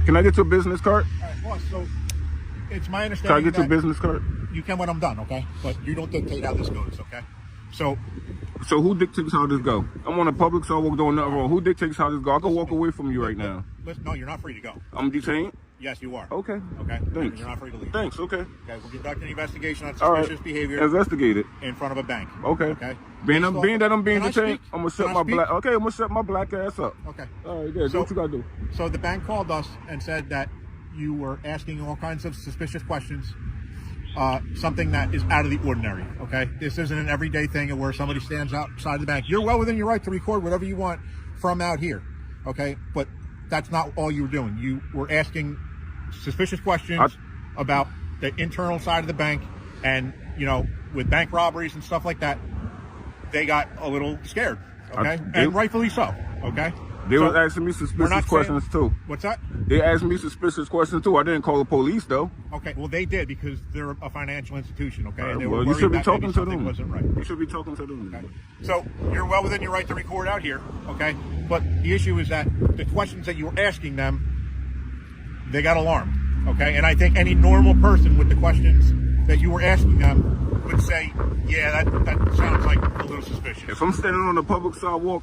Can I get your business card? All right, boss. So it's my Can I understanding get your that business card? you can when I'm done, okay? But you don't dictate how this goes, okay? So So who dictates how this go? I'm on a public sidewalk doing nothing wrong. Who dictates how this go? I can walk away from you right now. listen, no, you're not free to go. I'm detained? Yes, you are. Okay. Okay. Thanks. You're not free to leave. Thanks, okay. Okay, we're conducting an investigation on All right. suspicious behavior Investigate it. in front of a bank. Okay. Okay. Being that I'm being Can I detained, speak? I'm gonna shut Can I my speak? black. Okay, I'm gonna shut my black ass up. Okay. All right, yeah. Do So- what you gotta do. So the bank called us and said that you were asking all kinds of suspicious questions, something that is out of the ordinary, okay? This isn't an everyday thing where somebody stands outside the bank. You're well within your right to record whatever you want from out here, okay? But that's not all you were doing. You were asking suspicious questions about the internal side of the bank, and, you know, with bank robberies and stuff like that, they got a little scared, okay? And rightfully so, okay? They So, was asking me we're suspicious not questions saying- too. What's that? They asked me suspicious questions too. I didn't call the police though. Okay, well, they did because they're a financial institution, okay? And they were Well, you worried should be that talking maybe to something them. wasn't right. You should be talking to them. Okay. So you're well within your right to record out here, okay? But the issue is that the questions that you were asking them, they got alarmed, okay? And I think any normal person with the questions that you were asking them would say, yeah, that sounds like a little suspicious. If I'm standing on the public sidewalk,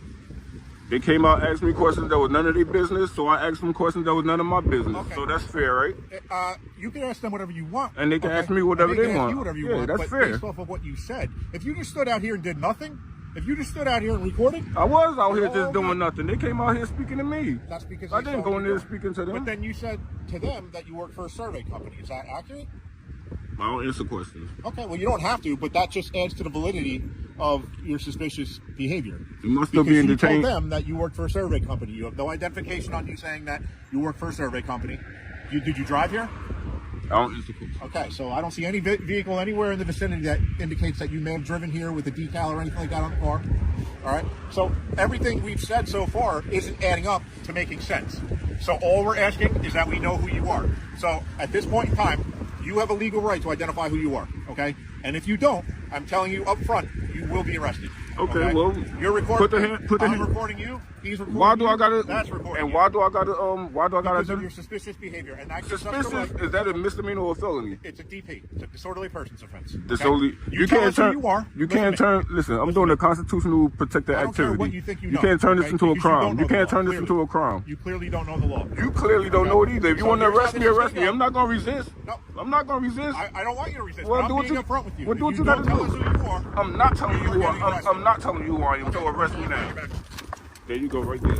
they came out and asked me questions that was none of their business, so I asked them questions that was none of my business. Okay. So that's fair, right? You can ask them whatever you want. And they can okay? ask me whatever And they can ask want. you whatever you Yeah, want, that's but fair. based off of what you said, if you just stood out here and did nothing, if you just stood out here and recorded, I was out here Oh, just doing okay. nothing. They came out here speaking to me. that's because I they didn't saw go in you there doing it. speaking to them. But then you said to them that you work for a survey company. Is that accurate? I don't answer questions. Okay, well, you don't have to, but that just adds to the validity of your suspicious behavior. You must still Because be you detained. told them that you work for a survey company. You have no identification on you saying that you work for a survey company. Did you drive here? I don't answer questions. Okay, so I don't see any vehicle anywhere in the vicinity that indicates that you may have driven here with a decal or anything like that on the car. All right, so everything we've said so far isn't adding up to making sense. So all we're asking is that we know who you are. So at this point in time, you have a legal right to identify who you are, okay? And if you don't, I'm telling you up front, you will be arrested. Okay, well, you're recording. put the I'm hand- recording you. He's recording. Why do you, I gotta? That's recording. And you. why do I gotta? Because of your suspicious behavior, and that gives us the Suspicious? right- Is that a misdemeanor or a felony? It's a DP. It's a disorderly persons offense. Disorderly. Okay? You tell us who you are. You Listen can't to me. turn. Listen, I'm doing a constitutional protected I don't care activity. what you think you know. can't turn this okay? into a Because you don't crime. know You the can't law, turn this clearly. into a crime. You clearly don't know the law. You clearly don't know it either. If you So want to you're arrest telling me, us arrest to me. go. I'm not gonna resist. No. I'm not gonna resist. I don't want you to resist. Well, but do I'm what being you- upfront with you. well, If do what you you don't gotta tell do. us who you are. I'm not telling you You're who getting arrested. I'm not telling you who I am. So arrest me now. There you go, right there.